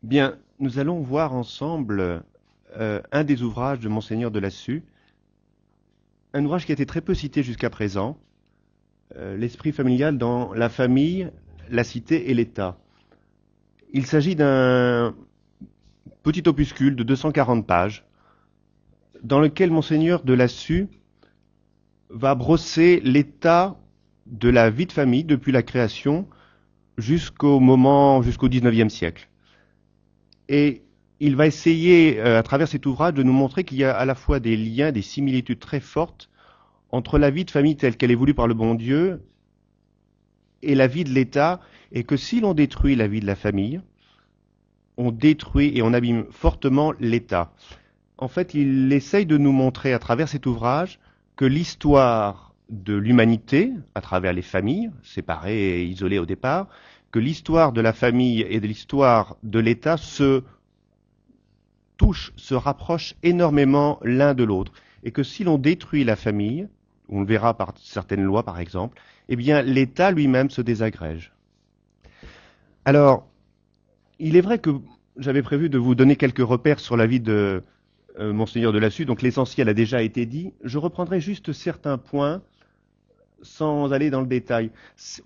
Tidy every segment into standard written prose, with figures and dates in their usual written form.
Bien, nous allons voir ensemble un des ouvrages de Monseigneur de Lassus, un ouvrage qui a été très peu cité jusqu'à présent, L'esprit familial dans la famille, la cité et l'État. Il s'agit d'un petit opuscule de 240 pages, dans lequel Monseigneur de Lassus va brosser l'état de la vie de famille depuis la création jusqu'au 19e siècle. Et il va essayer, à travers cet ouvrage, de nous montrer qu'il y a à la fois des liens, des similitudes très fortes entre la vie de famille telle qu'elle est voulue par le bon Dieu et la vie de l'État, et que si l'on détruit la vie de la famille, on détruit et on abîme fortement l'État. En fait, il essaye de nous montrer à travers cet ouvrage que l'histoire de l'humanité, à travers les familles, séparées et isolées au départ, que l'histoire de la famille et de l'histoire de l'État se touchent, se rapprochent énormément l'un de l'autre, et que si l'on détruit la famille, on le verra par certaines lois par exemple, eh bien l'État lui-même se désagrège. Alors, il est vrai que j'avais prévu de vous donner quelques repères sur la vie de Monseigneur de Lassus, donc l'essentiel a déjà été dit. Je reprendrai juste certains points sans aller dans le détail.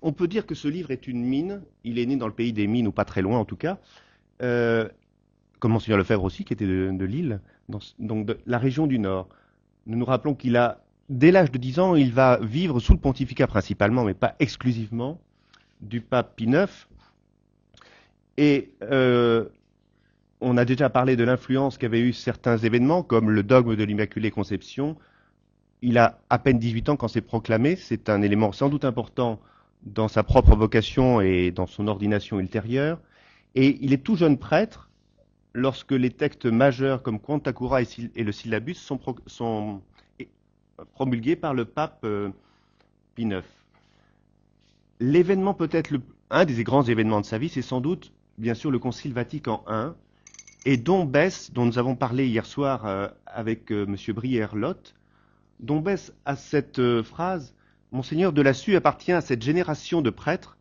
On peut dire que ce livre est une mine, il est né dans le pays des mines, ou pas très loin en tout cas, euh, comme Monseigneur Lefebvre aussi, qui était de Lille, donc de la région du Nord. Nous nous rappelons qu'il a, dès l'âge de 10 ans, il va vivre sous le pontificat principalement, mais pas exclusivement, du pape Pie IX. Et on a déjà parlé de l'influence qu'avaient eu certains événements, comme le dogme de l'Immaculée Conception. Il a à peine 18 ans quand c'est proclamé. C'est un élément sans doute important dans sa propre vocation et dans son ordination ultérieure. Et il est tout jeune prêtre lorsque les textes majeurs comme Quanta Cura et le Syllabus sont promulgués par le pape Pie IX. L'événement peut-être un des grands événements de sa vie, c'est sans doute bien sûr le Concile Vatican I, et dont Besse, dont nous avons parlé hier soir avec Monsieur Brière-Lotte, dont Besse a cette phrase: Monseigneur de Lassus appartient à cette génération de prêtres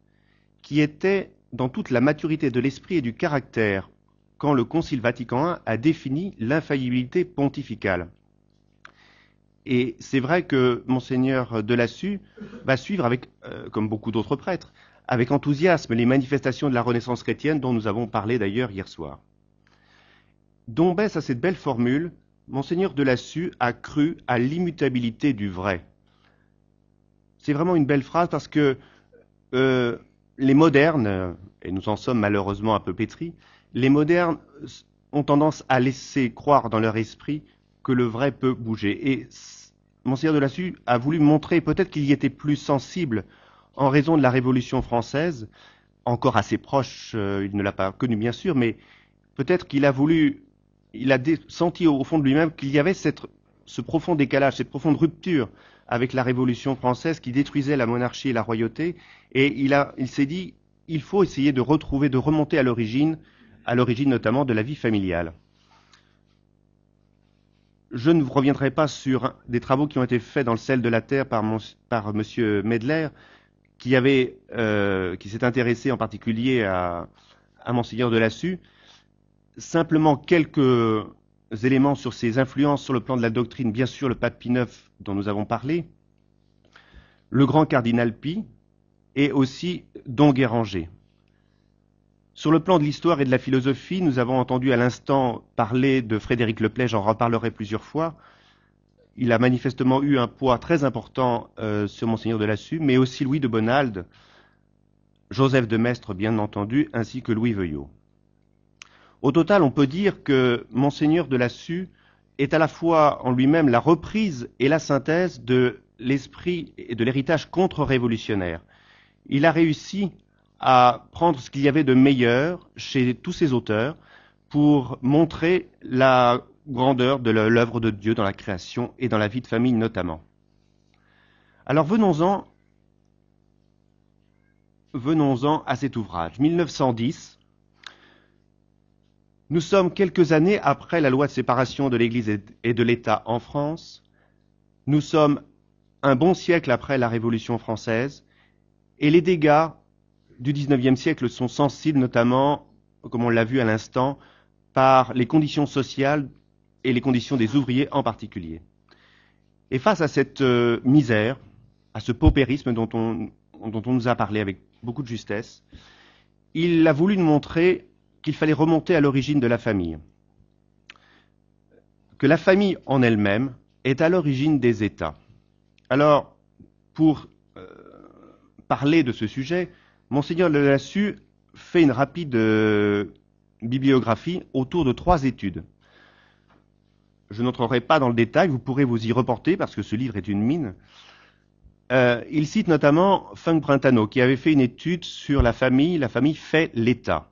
qui était dans toute la maturité de l'esprit et du caractère quand le Concile Vatican I a défini l'infaillibilité pontificale. Et c'est vrai que Monseigneur de Lassus va suivre avec, comme beaucoup d'autres prêtres, avec enthousiasme les manifestations de la Renaissance chrétienne dont nous avons parlé d'ailleurs hier soir. Dombès a cette belle formule: Monseigneur de Lassus a cru à l'immutabilité du vrai. C'est vraiment une belle phrase parce que les modernes, et nous en sommes malheureusement un peu pétris, les modernes ont tendance à laisser croire dans leur esprit que le vrai peut bouger. Et Monseigneur de Lassus a voulu montrer, peut-être qu'il y était plus sensible en raison de la Révolution française, encore assez proche, il ne l'a pas connu bien sûr, mais peut-être qu'il a voulu, il a senti au fond de lui-même qu'il y avait ce profond décalage, cette profonde rupture avec la Révolution française qui détruisait la monarchie et la royauté, et il s'est dit, il faut essayer de retrouver, de remonter à l'origine notamment de la vie familiale. Je ne reviendrai pas sur des travaux qui ont été faits dans le sel de la terre par Monsieur Medler, qui s'est intéressé en particulier à Monseigneur de Lassus. Simplement quelques éléments sur ses influences sur le plan de la doctrine. Bien sûr, le pape Pie IX dont nous avons parlé, le grand cardinal Pie et aussi Don Guéranger. Sur le plan de l'histoire et de la philosophie, nous avons entendu à l'instant parler de Frédéric Leplet, j'en reparlerai plusieurs fois. Il a manifestement eu un poids très important sur Monseigneur de Lassus, mais aussi Louis de Bonald, Joseph de Maistre bien entendu, ainsi que Louis Veuillot. Au total, on peut dire que Monseigneur de Lassus est à la fois en lui-même la reprise et la synthèse de l'esprit et de l'héritage contre-révolutionnaire. Il a réussi à prendre ce qu'il y avait de meilleur chez tous ces auteurs pour montrer la grandeur de l'œuvre de Dieu dans la création et dans la vie de famille notamment. Alors venons-en à cet ouvrage. 1910, nous sommes quelques années après la loi de séparation de l'Église et de l'État en France. Nous sommes un bon siècle après la Révolution française et les dégâts du XIXe siècle sont sensibles notamment comme on l'a vu à l'instant, par les conditions sociales et les conditions des ouvriers en particulier. Et face à cette misère, à ce paupérisme dont on nous a parlé avec beaucoup de justesse, il a voulu nous montrer qu'il fallait remonter à l'origine de la famille. Que la famille en elle-même est à l'origine des États. Alors, pour parler de ce sujet, Monseigneur Le Lassus fait une rapide bibliographie autour de 3 études. Je n'entrerai pas dans le détail, vous pourrez vous y reporter parce que ce livre est une mine. Il cite notamment Funk Brentano qui avait fait une étude sur la famille fait l'État.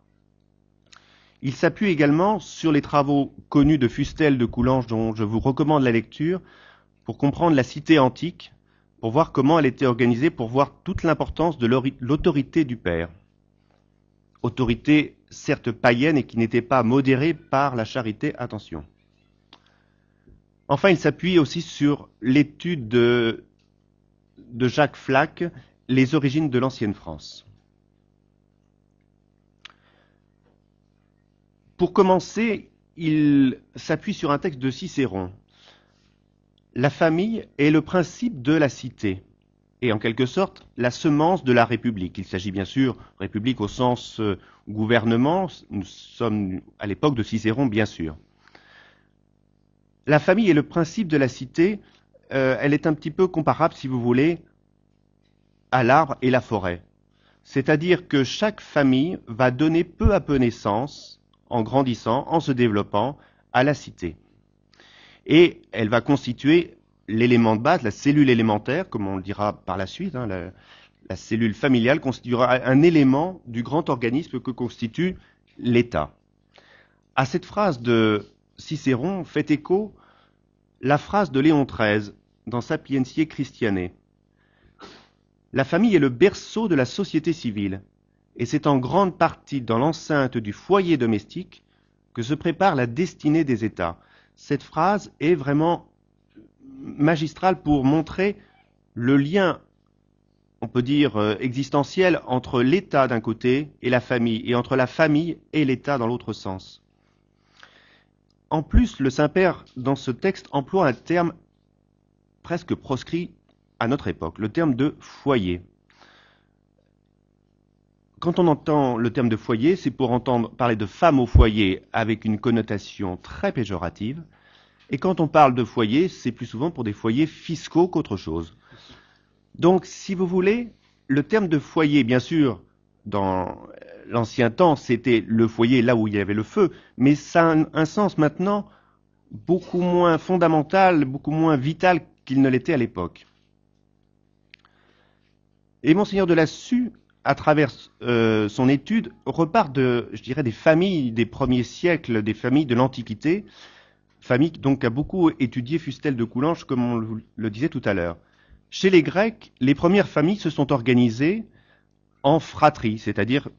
Il s'appuie également sur les travaux connus de Fustel de Coulanges dont je vous recommande la lecture pour comprendre la cité antique, pour voir comment elle était organisée, pour voir toute l'importance de l'autorité du père. Autorité certes païenne et qui n'était pas modérée par la charité, attention. Enfin, il s'appuie aussi sur l'étude de Jacques Flack, Les origines de l'ancienne France. Pour commencer, il s'appuie sur un texte de Cicéron. La famille est le principe de la cité, et en quelque sorte la semence de la République. Il s'agit bien sûr, République au sens gouvernement, nous sommes à l'époque de Cicéron bien sûr. La famille est le principe de la cité, elle est un petit peu comparable, si vous voulez, à l'arbre et la forêt. C'est-à-dire que chaque famille va donner peu à peu naissance, en grandissant, en se développant, à la cité. Et elle va constituer l'élément de base, la cellule élémentaire, comme on le dira par la suite, la cellule familiale constituera un élément du grand organisme que constitue l'État. À cette phrase de Cicéron fait écho la phrase de Léon XIII dans Sapientiae Christianae. La famille est le berceau de la société civile, et c'est en grande partie dans l'enceinte du foyer domestique que se prépare la destinée des États. Cette phrase est vraiment magistrale pour montrer le lien, on peut dire existentiel, entre l'État d'un côté et la famille, et entre la famille et l'État dans l'autre sens. En plus, le Saint-Père, dans ce texte, emploie un terme presque proscrit à notre époque, le terme de foyer. Quand on entend le terme de foyer, c'est pour entendre parler de femme au foyer avec une connotation très péjorative. Et quand on parle de foyer, c'est plus souvent pour des foyers fiscaux qu'autre chose. Donc, si vous voulez, le terme de foyer, bien sûr, dans l'ancien temps, c'était le foyer là où il y avait le feu, mais ça a un sens maintenant beaucoup moins fondamental, beaucoup moins vital qu'il ne l'était à l'époque. Et Monseigneur de Lassus, à travers son étude, repart je dirais, des familles des premiers siècles, des familles de l'Antiquité, famille donc a beaucoup étudié Fustel de Coulanges, comme on le disait tout à l'heure. Chez les Grecs, les premières familles se sont organisées en fratries, c'est-à-dire,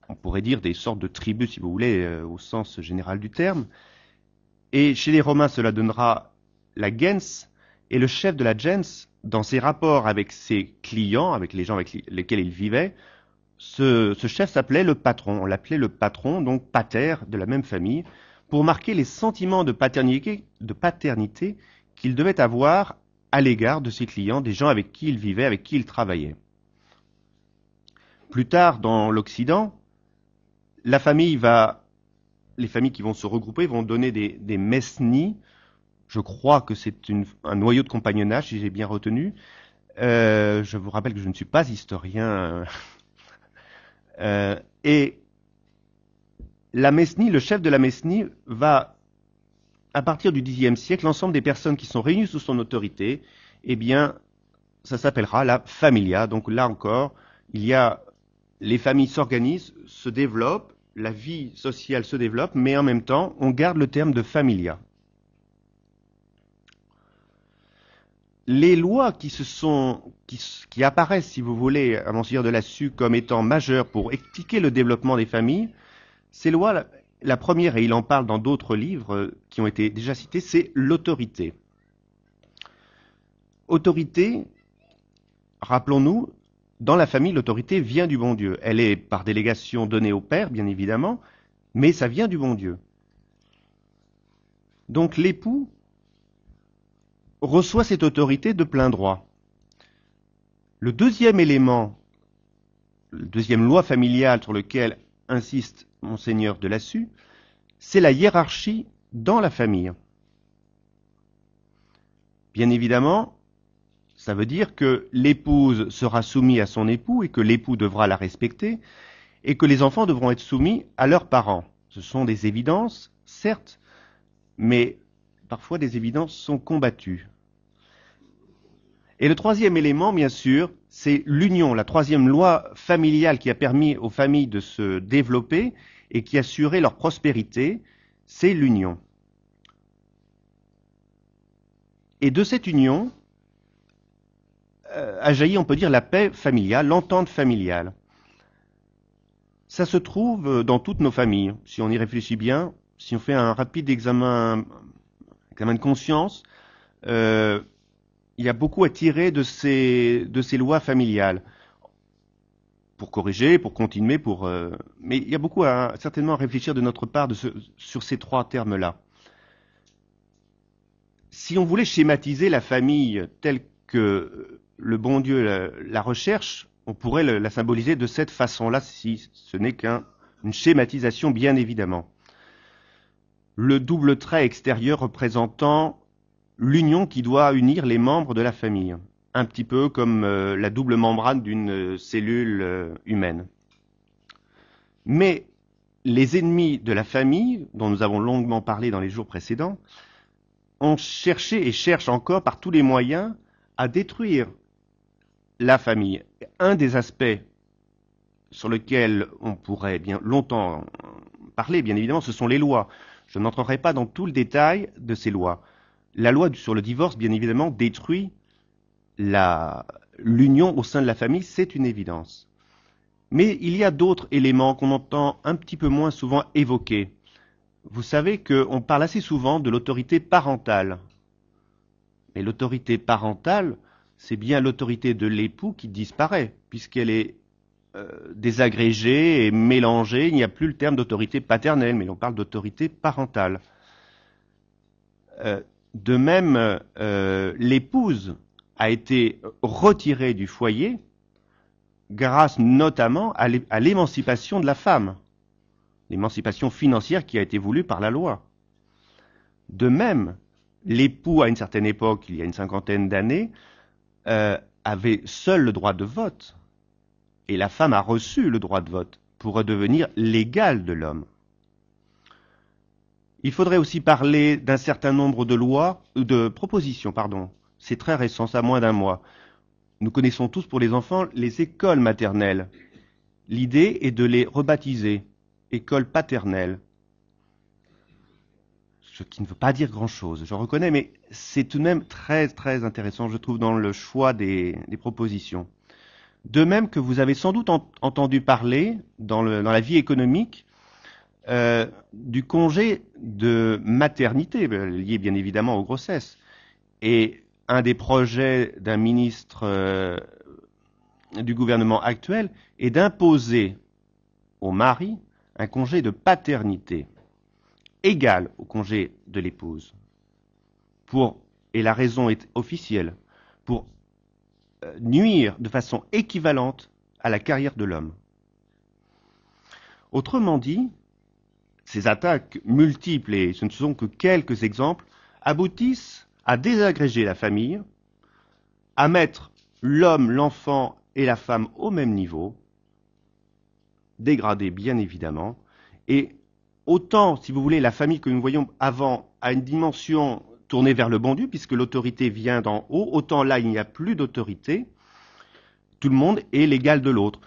on pourrait dire des sortes de tribus, si vous voulez, au sens général du terme. Et chez les Romains, cela donnera la gens, et le chef de la gens, dans ses rapports avec ses clients, avec les gens avec lesquels il vivait, ce chef s'appelait le patron. On l'appelait le patron, donc pater, de la même famille, pour marquer les sentiments de paternité qu'il devait avoir à l'égard de ses clients, des gens avec qui il vivait, avec qui il travaillait. Plus tard, dans l'Occident, les familles qui vont se regrouper vont donner des mesnies. Je crois que c'est un noyau de compagnonnage, si j'ai bien retenu. Je vous rappelle que je ne suis pas historien. Et la mesnie, le chef de la mesnie va, à partir du Xe siècle, l'ensemble des personnes qui sont réunies sous son autorité, eh bien, ça s'appellera la familia. Donc là encore, les familles s'organisent, se développent, la vie sociale se développe, mais en même temps, on garde le terme de familia. Les lois qui apparaissent, si vous voulez, à Monseigneur de Lassus comme étant majeures pour expliquer le développement des familles, ces lois, la première, et il en parle dans d'autres livres qui ont été déjà cités, c'est l'autorité. Autorité, rappelons-nous, dans la famille, l'autorité vient du bon Dieu. Elle est par délégation donnée au Père, bien évidemment, mais ça vient du bon Dieu. Donc l'époux reçoit cette autorité de plein droit. Le deuxième élément, la deuxième loi familiale sur lequel insiste Monseigneur de Lassus, c'est la hiérarchie dans la famille. Bien évidemment, ça veut dire que l'épouse sera soumise à son époux et que l'époux devra la respecter et que les enfants devront être soumis à leurs parents. Ce sont des évidences, certes, mais parfois des évidences sont combattues. Et le troisième élément, bien sûr, c'est l'union, la troisième loi familiale qui a permis aux familles de se développer et qui assurait leur prospérité, c'est l'union. Et de cette union a jailli, on peut dire, la paix familiale, l'entente familiale. Ça se trouve dans toutes nos familles, si on y réfléchit bien. Si on fait un rapide examen de conscience, il y a beaucoup à tirer de ces lois familiales. Pour corriger, pour continuer, mais il y a beaucoup certainement à réfléchir de notre part sur ces trois termes-là. Si on voulait schématiser la famille telle que le bon Dieu la recherche, on pourrait la symboliser de cette façon-là, si ce n'est qu'une schématisation, bien évidemment. Le double trait extérieur représentant l'union qui doit unir les membres de la famille, un petit peu comme la double membrane d'une cellule humaine. Mais les ennemis de la famille, dont nous avons longuement parlé dans les jours précédents, ont cherché et cherchent encore par tous les moyens à détruire la famille. Un des aspects sur lesquels on pourrait bien longtemps parler, bien évidemment, ce sont les lois. Je n'entrerai pas dans tout le détail de ces lois. La loi sur le divorce, bien évidemment, détruit l'union au sein de la famille, c'est une évidence. Mais il y a d'autres éléments qu'on entend un petit peu moins souvent évoqués. Vous savez qu'on parle assez souvent de l'autorité parentale. Mais l'autorité parentale, c'est bien l'autorité de l'époux qui disparaît, puisqu'elle est désagrégée et mélangée. Il n'y a plus le terme d'autorité paternelle, mais on parle d'autorité parentale. De même, l'épouse a été retirée du foyer grâce notamment à l'émancipation de la femme, l'émancipation financière qui a été voulue par la loi. De même, l'époux, à une certaine époque, il y a une cinquantaine d'années, avait seul le droit de vote, et la femme a reçu le droit de vote pour redevenir l'égale de l'homme. Il faudrait aussi parler d'un certain nombre de propositions, pardon. C'est très récent, ça a moins d'un mois. Nous connaissons tous pour les enfants les écoles maternelles. L'idée est de les rebaptiser écoles paternelles. Ce qui ne veut pas dire grand-chose, je reconnais, mais c'est tout de même très très intéressant, je trouve, dans le choix des propositions. De même que vous avez sans doute entendu parler dans la vie économique du congé de maternité, lié bien évidemment aux grossesses. Et un des projets d'un ministre du gouvernement actuel est d'imposer au mari un congé de paternité égal au congé de l'épouse. Et la raison est officielle, pour nuire de façon équivalente à la carrière de l'homme. Autrement dit, ces attaques multiples, et ce ne sont que quelques exemples, aboutissent à désagréger la famille, à mettre l'homme, l'enfant et la femme au même niveau, dégradés bien évidemment, et autant, si vous voulez, la famille que nous voyons avant a une dimension tournée vers le bon Dieu, puisque l'autorité vient d'en haut, autant là il n'y a plus d'autorité, tout le monde est l'égal de l'autre.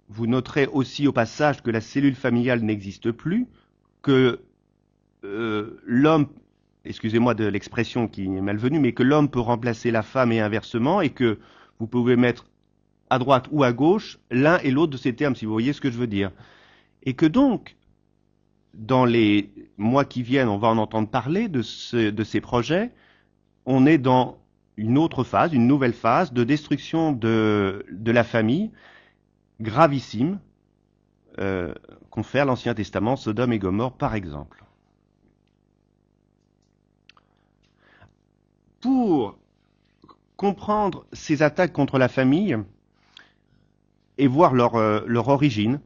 Vous noterez aussi au passage que la cellule familiale n'existe plus, que l'homme, excusez-moi de l'expression qui est malvenue, mais que l'homme peut remplacer la femme et inversement, et que vous pouvez mettre à droite ou à gauche l'un et l'autre de ces termes, si vous voyez ce que je veux dire. Et que donc, dans les mois qui viennent, on va en entendre parler de ces projets, on est dans une autre phase, une nouvelle phase de destruction de la famille, gravissime, confère l'Ancien Testament, Sodome et Gomorrhe par exemple. Pour comprendre ces attaques contre la famille et voir leur origine,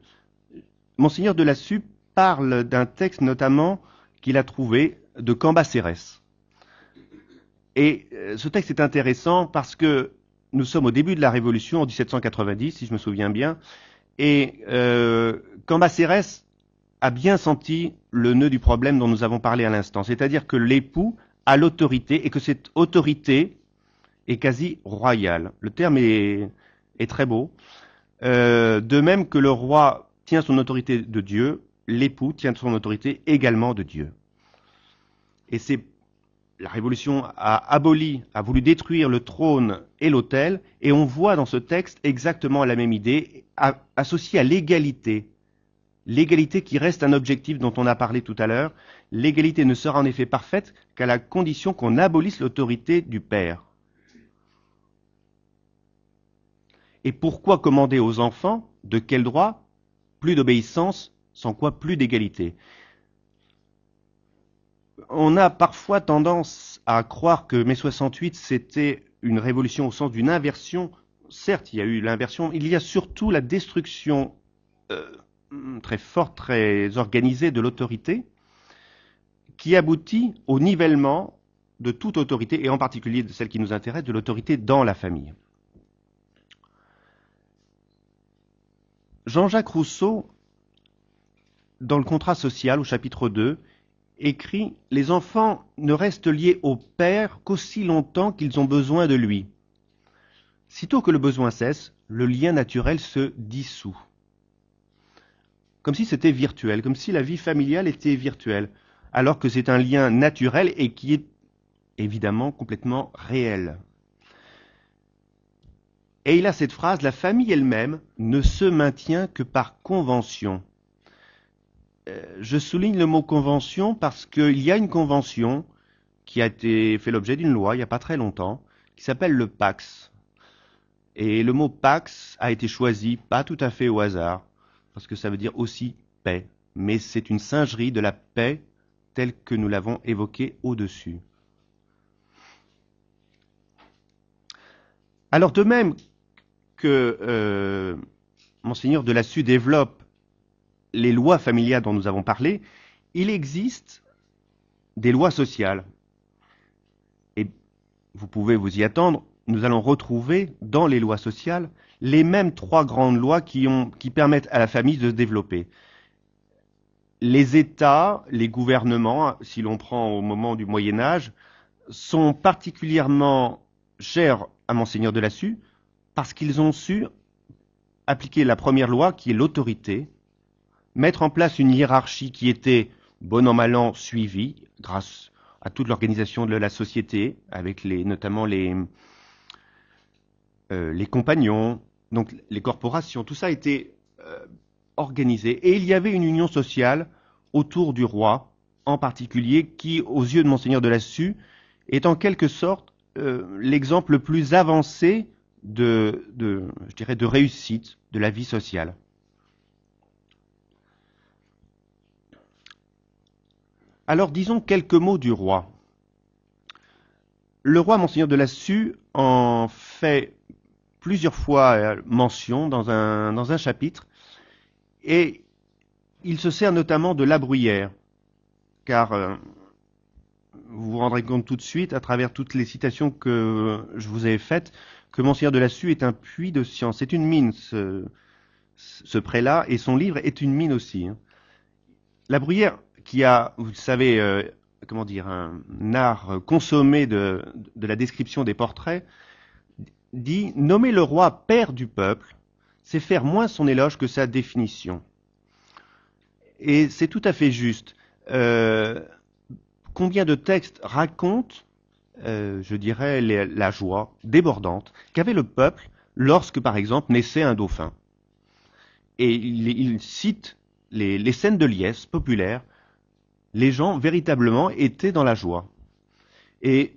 Monseigneur de Lassus parle d'un texte notamment qu'il a trouvé de Cambacérès. Et ce texte est intéressant parce que nous sommes au début de la Révolution, en 1790, si je me souviens bien, et Cambacérès a bien senti le nœud du problème dont nous avons parlé à l'instant, c'est-à-dire que l'époux a l'autorité et que cette autorité est quasi royale. Le terme est très beau. De même que le roi tient son autorité de Dieu, l'époux tient son autorité également de Dieu. Et c'est la Révolution a voulu détruire le trône et l'autel, et on voit dans ce texte exactement la même idée, associée à l'égalité. L'égalité qui reste un objectif dont on a parlé tout à l'heure. L'égalité ne sera en effet parfaite qu'à la condition qu'on abolisse l'autorité du Père. Et pourquoi commander aux enfants? De quel droit? Plus d'obéissance, sans quoi plus d'égalité. On a parfois tendance à croire que mai 68 c'était une révolution au sens d'une inversion. Certes, il y a eu l'inversion, il y a surtout la destruction très forte, très organisée de l'autorité, qui aboutit au nivellement de toute autorité, et en particulier de celle qui nous intéresse, de l'autorité dans la famille. Jean-Jacques Rousseau, dans le contrat social au chapitre 2, écrit « Les enfants ne restent liés au père qu'aussi longtemps qu'ils ont besoin de lui. Sitôt que le besoin cesse, le lien naturel se dissout. » Comme si c'était virtuel, comme si la vie familiale était virtuelle, alors que c'est un lien naturel et qui est évidemment complètement réel. Et il a cette phrase, la famille elle-même ne se maintient que par convention. Je souligne le mot convention parce qu'il y a une convention qui a été fait l'objet d'une loi il n'y a pas très longtemps, qui s'appelle le Pax. Et le mot Pax a été choisi pas tout à fait au hasard, parce que ça veut dire aussi paix, mais c'est une singerie de la paix telle que nous l'avons évoquée au-dessus. Alors de même que Monseigneur de Lassus développe les lois familiales dont nous avons parlé, il existe des lois sociales. Et vous pouvez vous y attendre, nous allons retrouver dans les lois sociales les mêmes trois grandes lois qui permettent à la famille de se développer. Les États, les gouvernements, si l'on prend au moment du Moyen-Âge, sont particulièrement chers à Monseigneur de Lassus parce qu'ils ont su appliquer la première loi qui est l'autorité, mettre en place une hiérarchie qui était bon an mal an suivie grâce à toute l'organisation de la société, avec notamment les compagnons, donc les corporations, tout ça a été organisé. Et il y avait une union sociale autour du roi, en particulier, qui, aux yeux de Monseigneur de Lassus, est en quelque sorte l'exemple le plus avancé je dirais, de réussite de la vie sociale. Alors disons quelques mots du roi. Le roi Monseigneur de Lassus en fait plusieurs fois mention dans un chapitre, et il se sert notamment de La Bruyère, car vous vous rendrez compte tout de suite, à travers toutes les citations que je vous ai faites, que Monseigneur de Lassus est un puits de science. C'est une mine, ce prélat, et son livre est une mine aussi. La Bruyère, qui a, vous le savez, un art consommé de la description des portraits, dit « Nommer le roi père du peuple, c'est faire moins son éloge que sa définition. » Et c'est tout à fait juste. Combien de textes racontent, je dirais, la joie débordante qu'avait le peuple lorsque, par exemple, naissait un dauphin. Et il cite les scènes de liesse populaires. Les gens, véritablement, étaient dans la joie. Et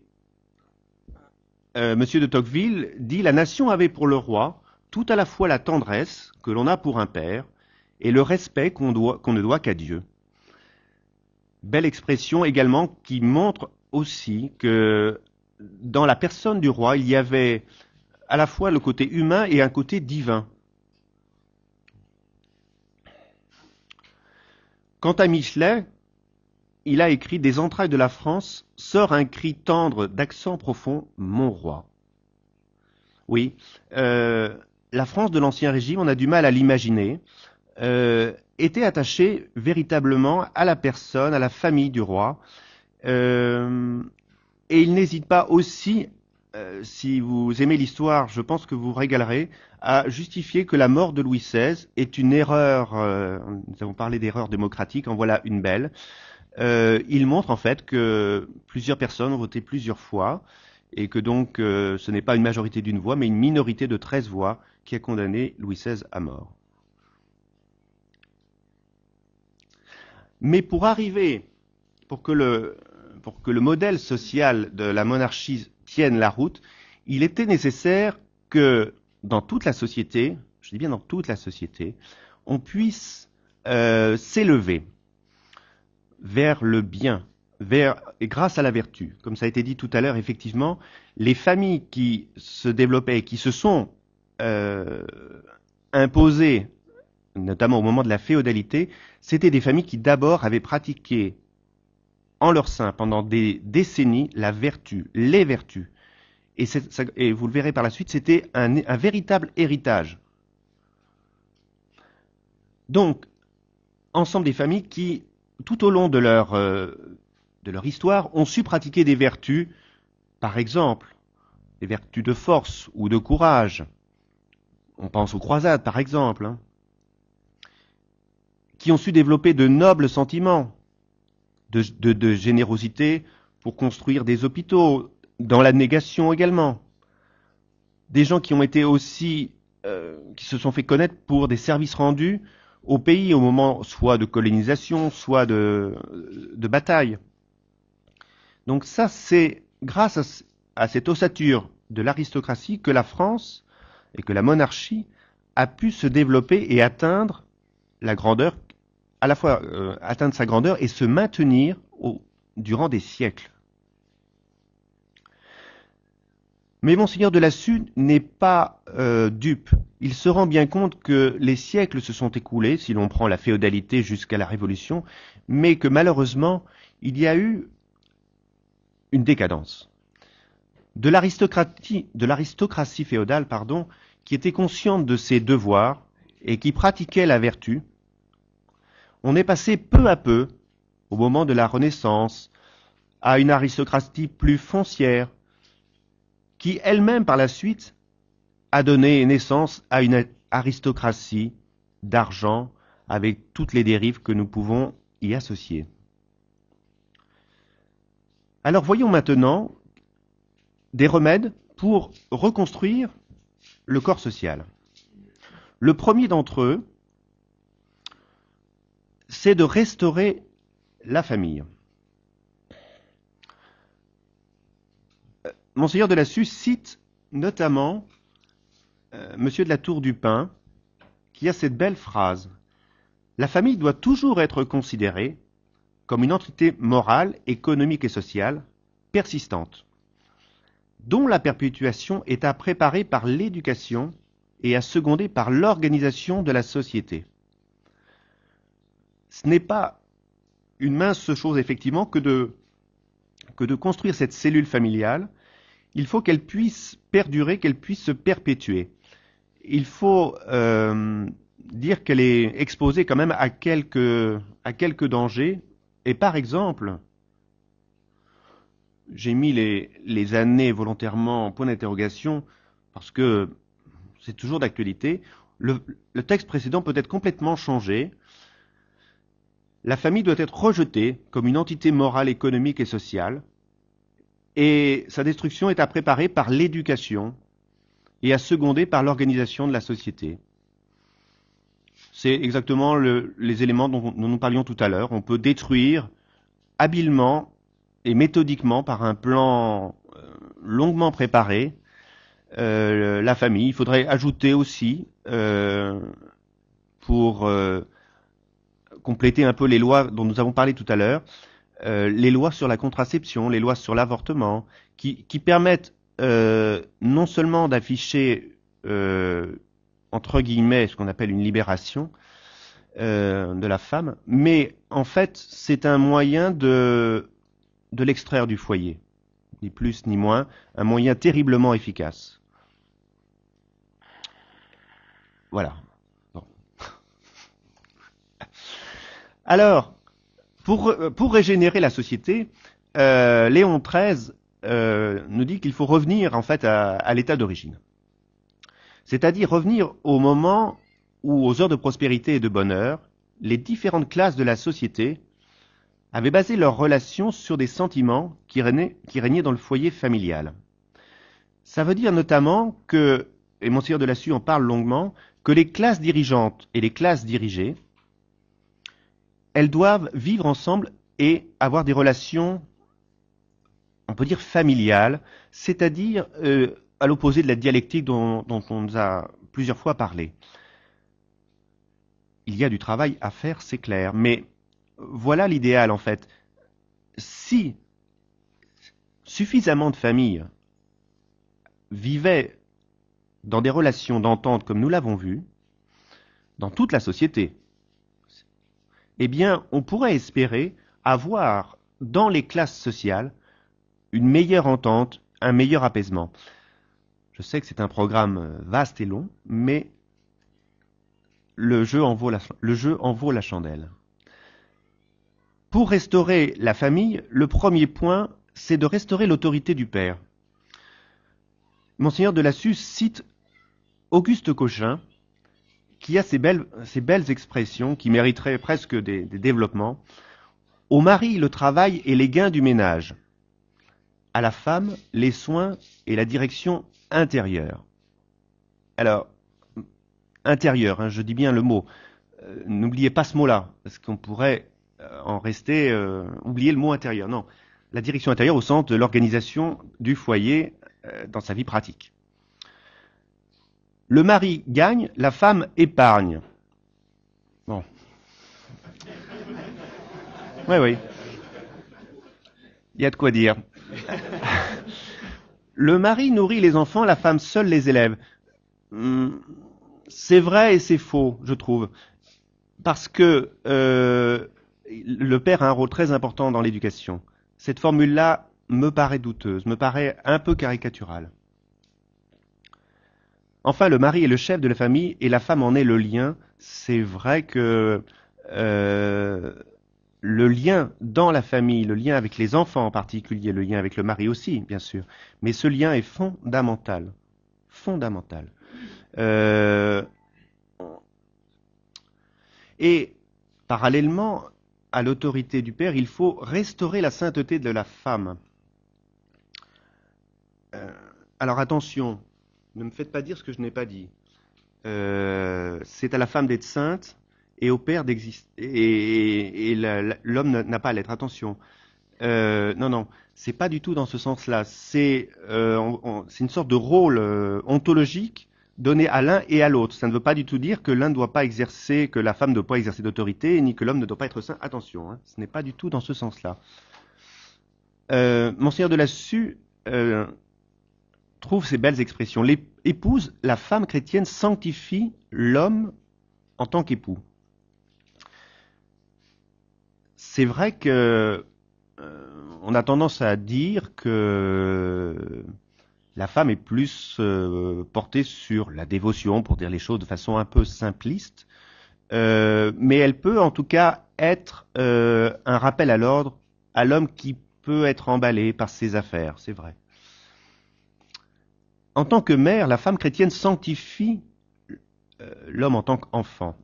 Monsieur de Tocqueville dit « La nation avait pour le roi tout à la fois la tendresse que l'on a pour un père et le respect qu'on ne doit qu'à Dieu. Belle expression également qui montre aussi que dans la personne du roi, il y avait à la fois le côté humain et un côté divin. Quant à Michelet, il a écrit Des entrailles de la France sort un cri tendre d'accent profond, mon roi. Oui, la France de l'Ancien Régime, on a du mal à l'imaginer, était attachée véritablement à la personne, à la famille du roi. Et il n'hésite pas aussi, si vous aimez l'histoire, je pense que vous vous régalerez, à justifier que la mort de Louis XVI est une erreur, nous avons parlé d'erreur démocratique, en voilà une belle. Il montre en fait que plusieurs personnes ont voté plusieurs fois, et que donc ce n'est pas une majorité d'une voix, mais une minorité de 13 voix qui a condamné Louis XVI à mort. Mais pour que le modèle social de la monarchie tienne la route, il était nécessaire que dans toute la société, je dis bien dans toute la société, on puisse s'élever vers le bien, et grâce à la vertu. Comme ça a été dit tout à l'heure, effectivement, les familles qui se développaient, qui se sont imposées, notamment au moment de la féodalité, c'était des familles qui d'abord avaient pratiqué en leur sein pendant des décennies la vertu, les vertus. Et vous le verrez par la suite, c'était un véritable héritage. Donc, ensemble des familles qui, tout au long de leur histoire, ont su pratiquer des vertus, par exemple, des vertus de force ou de courage. On pense aux croisades, par exemple, hein, qui ont su développer de nobles sentiments, de générosité pour construire des hôpitaux, dans l'abnégation également. Des gens qui ont été aussi, qui se sont fait connaître pour des services rendus au pays au moment soit de colonisation, soit de bataille. Donc ça, c'est grâce à cette ossature de l'aristocratie que la France et que la monarchie a pu se développer et atteindre la grandeur, à la fois atteindre sa grandeur et se maintenir durant des siècles. Mais Monseigneur de Lassus n'est pas dupe. Il se rend bien compte que les siècles se sont écoulés, si l'on prend la féodalité jusqu'à la Révolution, mais que malheureusement, il y a eu une décadence. De l'aristocratie féodale, qui était consciente de ses devoirs et qui pratiquait la vertu, on est passé peu à peu, au moment de la Renaissance, à une aristocratie plus foncière, qui elle-même par la suite a donné naissance à une aristocratie d'argent avec toutes les dérives que nous pouvons y associer. Alors voyons maintenant des remèdes pour reconstruire le corps social. Le premier d'entre eux, c'est de restaurer la famille. Monseigneur de Lassus cite notamment Monsieur de la Tour du Pin, qui a cette belle phrase. La famille doit toujours être considérée comme une entité morale, économique et sociale persistante, dont la perpétuation est à préparer par l'éducation et à seconder par l'organisation de la société. Ce n'est pas une mince chose, effectivement, que de construire cette cellule familiale. Il faut qu'elle puisse perdurer, qu'elle puisse se perpétuer. Il faut dire qu'elle est exposée quand même à quelques dangers. Et par exemple, j'ai mis les années volontairement en point d'interrogation parce que c'est toujours d'actualité. Le texte précédent peut être complètement changé. La famille doit être rejetée comme une entité morale, économique et sociale. Et sa destruction est à préparer par l'éducation et à seconder par l'organisation de la société. C'est exactement les éléments dont nous parlions tout à l'heure. On peut détruire habilement et méthodiquement par un plan longuement préparé la famille. Il faudrait ajouter aussi, pour compléter un peu les lois dont nous avons parlé tout à l'heure, les lois sur la contraception, les lois sur l'avortement, qui permettent non seulement d'afficher, entre guillemets, ce qu'on appelle une libération de la femme, mais en fait, c'est un moyen de l'extraire du foyer, ni plus ni moins, un moyen terriblement efficace. Voilà. Bon. Alors, pour régénérer la société, Léon XIII nous dit qu'il faut revenir en fait à l'état d'origine. C'est-à-dire revenir au moment où, aux heures de prospérité et de bonheur, les différentes classes de la société avaient basé leurs relations sur des sentiments qui régnaient dans le foyer familial. Ça veut dire notamment que, et Monseigneur de Lassus en parle longuement, que les classes dirigeantes et les classes dirigées, elles doivent vivre ensemble et avoir des relations, on peut dire familiales, c'est-à-dire à l'opposé de la dialectique dont on nous a plusieurs fois parlé. Il y a du travail à faire, c'est clair, mais voilà l'idéal en fait. Si suffisamment de familles vivaient dans des relations d'entente comme nous l'avons vu, dans toute la société, eh bien, on pourrait espérer avoir dans les classes sociales une meilleure entente, un meilleur apaisement. Je sais que c'est un programme vaste et long, mais le jeu en vaut la chandelle. Pour restaurer la famille, le premier point, c'est de restaurer l'autorité du père. Monseigneur de Lassus cite Auguste Cochin, qui a ces belles expressions qui mériteraient presque des développements. Au mari, le travail et les gains du ménage. À la femme, les soins et la direction intérieure. Alors, intérieur, hein, je dis bien le mot. N'oubliez pas ce mot-là, parce qu'on pourrait en rester, oublier le mot intérieur. Non, la direction intérieure au sens de l'organisation du foyer dans sa vie pratique. Le mari gagne, la femme épargne. Bon. Oui, oui. Il y a de quoi dire. Le mari nourrit les enfants, la femme seule les élève. C'est vrai et c'est faux, je trouve. Parce que le père a un rôle très important dans l'éducation. Cette formule-là me paraît douteuse, me paraît un peu caricaturale. Enfin, le mari est le chef de la famille et la femme en est le lien. C'est vrai que le lien dans la famille, le lien avec les enfants en particulier, le lien avec le mari aussi, bien sûr, mais ce lien est fondamental. Fondamental. Et parallèlement à l'autorité du père, il faut restaurer la sainteté de la femme. Alors attention, ne me faites pas dire ce que je n'ai pas dit. C'est à la femme d'être sainte et au père d'exister. Et l'homme n'a pas à l'être. Attention. Non, c'est pas du tout dans ce sens-là. C'est une sorte de rôle ontologique donné à l'un et à l'autre. Ça ne veut pas du tout dire que l'un ne doit pas exercer, que la femme ne doit pas exercer d'autorité, ni que l'homme ne doit pas être saint. Attention, hein, ce n'est pas du tout dans ce sens-là. Monseigneur de Lassus trouve ces belles expressions. L'épouse, la femme chrétienne sanctifie l'homme en tant qu'époux. C'est vrai que on a tendance à dire que la femme est plus portée sur la dévotion, pour dire les choses de façon un peu simpliste, mais elle peut en tout cas être un rappel à l'ordre à l'homme qui peut être emballé par ses affaires, c'est vrai. En tant que mère, la femme chrétienne sanctifie l'homme en tant qu'enfant.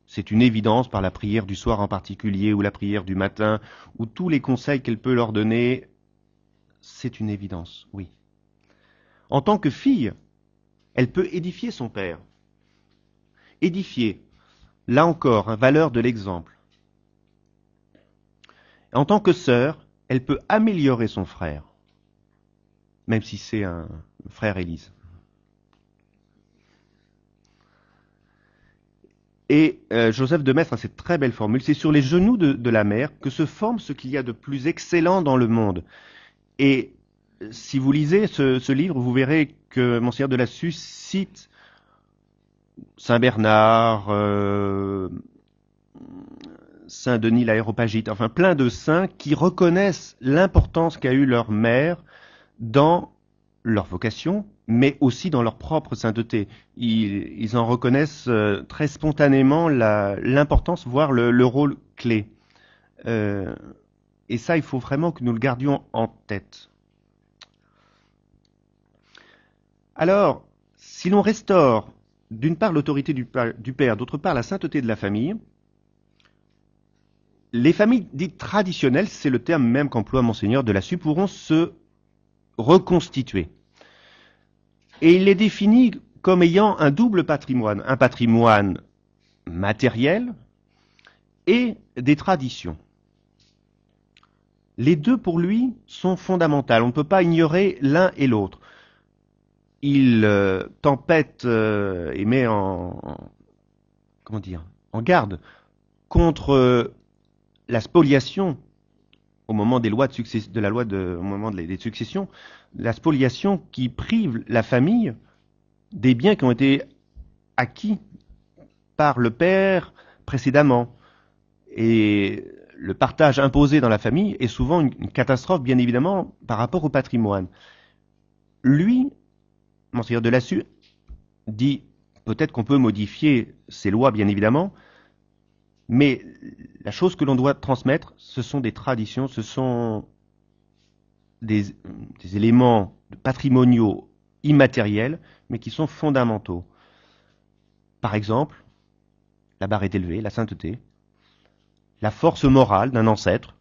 C'est une évidence par la prière du soir en particulier, ou la prière du matin, ou tous les conseils qu'elle peut leur donner. C'est une évidence, oui. En tant que fille, elle peut édifier son père. Édifier, là encore, valeur de l'exemple. En tant que sœur, elle peut améliorer son frère, même si c'est un frère Élise. Et Joseph de Maistre a cette très belle formule, c'est sur les genoux de la mère que se forme ce qu'il y a de plus excellent dans le monde. Et si vous lisez ce livre, vous verrez que Monseigneur de Lassus cite Saint Bernard, Saint Denis l'Aréopagite, enfin plein de saints qui reconnaissent l'importance qu'a eu leur mère dans leur vocation, mais aussi dans leur propre sainteté. Ils en reconnaissent très spontanément l'importance, voire le rôle clé. Euh, et ça, il faut vraiment que nous le gardions en tête. Alors, si l'on restaure d'une part l'autorité du père, d'autre part la sainteté de la famille, les familles dites traditionnelles, c'est le terme même qu'emploie Monseigneur de Lassus, pourront se reconstituer. Et il les définit comme ayant un double patrimoine, un patrimoine matériel et des traditions. Les deux, pour lui, sont fondamentales. On ne peut pas ignorer l'un et l'autre. Il tempête et met comment dire, en garde contre la spoliation au moment des lois de la loi au moment des successions, la spoliation qui prive la famille des biens qui ont été acquis par le père précédemment. Et le partage imposé dans la famille est souvent une catastrophe, bien évidemment, par rapport au patrimoine. Lui, Monseigneur de Lassus, dit peut-être qu'on peut modifier ces lois, bien évidemment, mais la chose que l'on doit transmettre, ce sont des traditions, ce sont des éléments patrimoniaux immatériels, mais qui sont fondamentaux. Par exemple, la barre est élevée, la sainteté, la force morale d'un ancêtre,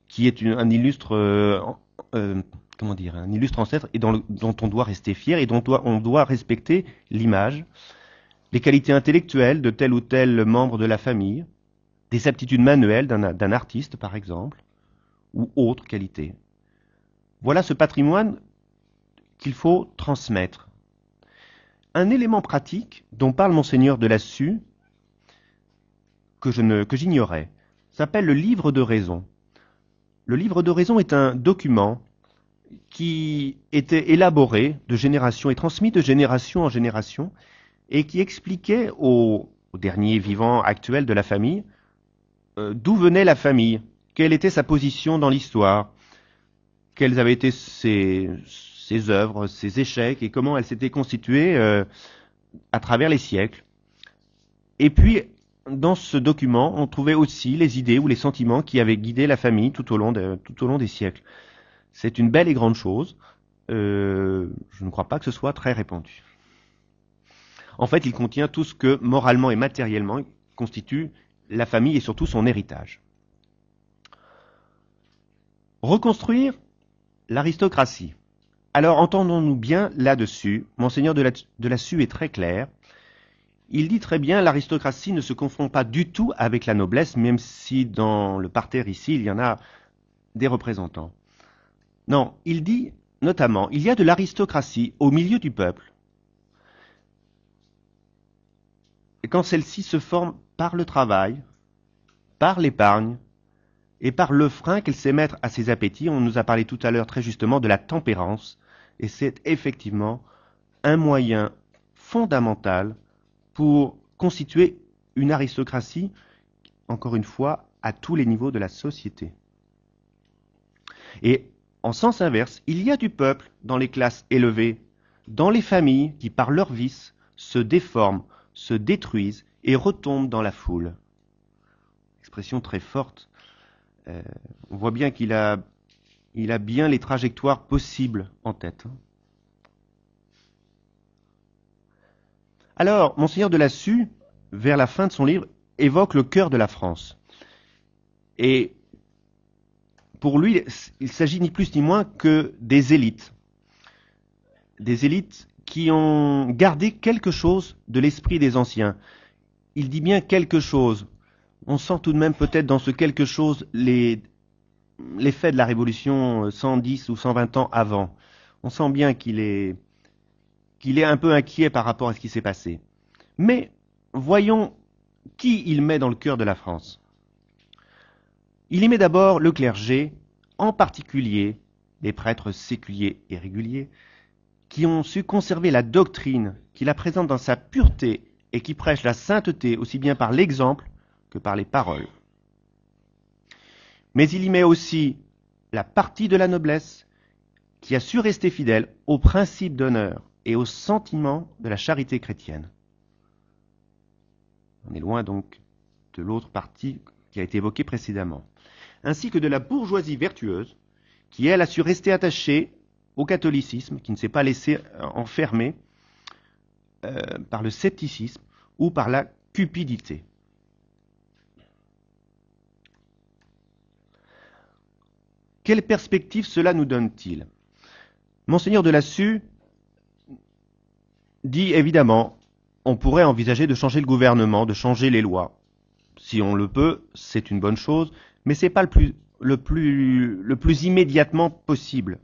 qui est un illustre, un illustre ancêtre et dont on doit rester fier et dont on doit respecter l'image, les qualités intellectuelles de tel ou tel membre de la famille, des aptitudes manuelles d'un artiste, par exemple, ou autres qualités. Voilà ce patrimoine qu'il faut transmettre. Un élément pratique dont parle Monseigneur de Lassus, que j'ignorais, s'appelle le livre de raison. Le livre de raison est un document qui était élaboré de génération et transmis de génération en génération et qui expliquait aux derniers vivants actuels de la famille d'où venait la famille, quelle était sa position dans l'histoire, quelles avaient été ses œuvres, ses échecs et comment elle s'était constituée à travers les siècles. Et puis, dans ce document, on trouvait aussi les idées ou les sentiments qui avaient guidé la famille tout au long des siècles. C'est une belle et grande chose. Je ne crois pas que ce soit très répandu. En fait, il contient tout ce que moralement et matériellement constitue la famille et surtout son héritage. Reconstruire l'aristocratie. Alors, entendons-nous bien là-dessus. Monseigneur de Lassus est très clair. Il dit très bien, l'aristocratie ne se confond pas du tout avec la noblesse, même si dans le parterre ici, il y en a des représentants. Non, il dit notamment, il y a de l'aristocratie au milieu du peuple. Et quand celle-ci se forme par le travail, par l'épargne, et par le frein qu'elle sait mettre à ses appétits, on nous a parlé tout à l'heure très justement de la tempérance, et c'est effectivement un moyen fondamental pour constituer une aristocratie, encore une fois, à tous les niveaux de la société. Et en sens inverse, il y a du peuple dans les classes élevées, dans les familles qui, par leur vice, se déforment, se détruisent et retombent dans la foule. Expression très forte. On voit bien qu'il a bien les trajectoires possibles en tête. Alors, Monseigneur de Lassus, vers la fin de son livre, évoque le cœur de la France. Et pour lui, il s'agit ni plus ni moins que des élites. Des élites qui ont gardé quelque chose de l'esprit des anciens. Il dit bien quelque chose. On sent tout de même peut-être dans ce quelque chose l'effet de la Révolution 110 ou 120 ans avant. On sent bien qu'il est un peu inquiet par rapport à ce qui s'est passé. Mais voyons qui il met dans le cœur de la France? Il y met d'abord le clergé, en particulier les prêtres séculiers et réguliers, qui ont su conserver la doctrine, qui la présente dans sa pureté et qui prêchent la sainteté aussi bien par l'exemple que par les paroles. Mais il y met aussi la partie de la noblesse qui a su rester fidèle aux principes d'honneur et aux sentiments de la charité chrétienne. On est loin donc de l'autre partie qui a été évoquée précédemment. Ainsi que de la bourgeoisie vertueuse qui, elle, a su rester attachée au catholicisme, qui ne s'est pas laissé enfermer par le scepticisme ou par la cupidité. Quelle perspective cela nous donne-t-il? Monseigneur de Lassus dit évidemment, on pourrait envisager de changer le gouvernement, de changer les lois. Si on le peut, c'est une bonne chose, mais ce n'est pas le plus immédiatement possible.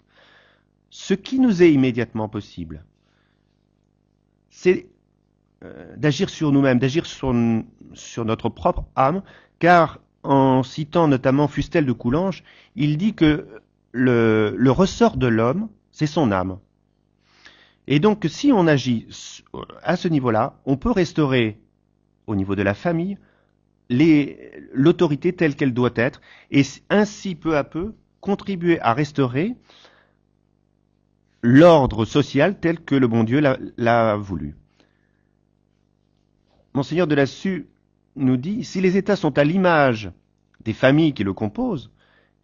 Ce qui nous est immédiatement possible, c'est d'agir sur nous-mêmes, d'agir sur notre propre âme, car en citant notamment Fustel de Coulanges, il dit que le ressort de l'homme, c'est son âme. Et donc, si on agit à ce niveau-là, on peut restaurer, au niveau de la famille, l'autorité telle qu'elle doit être, et ainsi, peu à peu, contribuer à restaurer l'ordre social tel que le bon Dieu l'a voulu. Monseigneur de Lassus nous dit, si les États sont à l'image des familles qui le composent,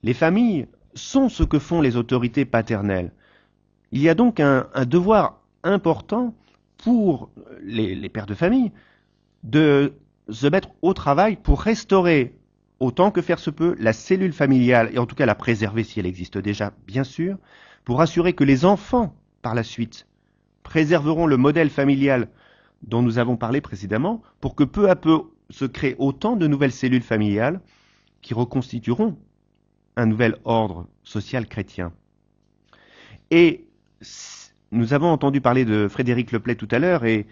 les familles sont ce que font les autorités paternelles. Il y a donc un devoir important pour les pères de famille de se mettre au travail pour restaurer, autant que faire se peut, la cellule familiale, et en tout cas la préserver si elle existe déjà, bien sûr, pour assurer que les enfants, par la suite, préserveront le modèle familial dont nous avons parlé précédemment, pour que peu à peu se créent autant de nouvelles cellules familiales qui reconstitueront un nouvel ordre social chrétien. Et nous avons entendu parler de Frédéric Leplay tout à l'heure, et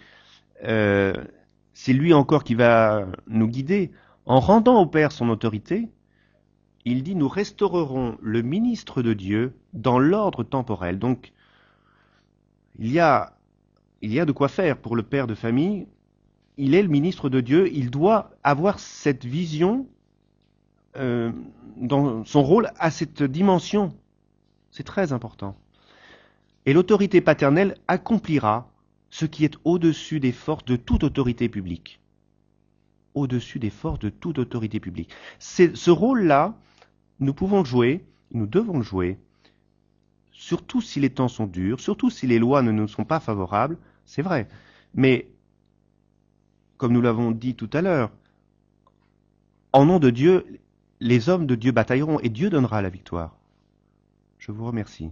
c'est lui encore qui va nous guider. En rendant au Père son autorité, il dit, nous restaurerons le ministre de Dieu dans l'ordre temporel. Donc, il y a de quoi faire pour le père de famille. Il est le ministre de Dieu, il doit avoir cette vision dans son rôle à cette dimension. C'est très important. Et l'autorité paternelle accomplira ce qui est au-dessus des forces de toute autorité publique. Au-dessus des forces de toute autorité publique. Ce rôle-là, nous pouvons le jouer, nous devons le jouer, surtout si les temps sont durs, surtout si les lois ne nous sont pas favorables, c'est vrai. Mais, comme nous l'avons dit tout à l'heure, en nom de Dieu, les hommes de Dieu batailleront et Dieu donnera la victoire. Je vous remercie.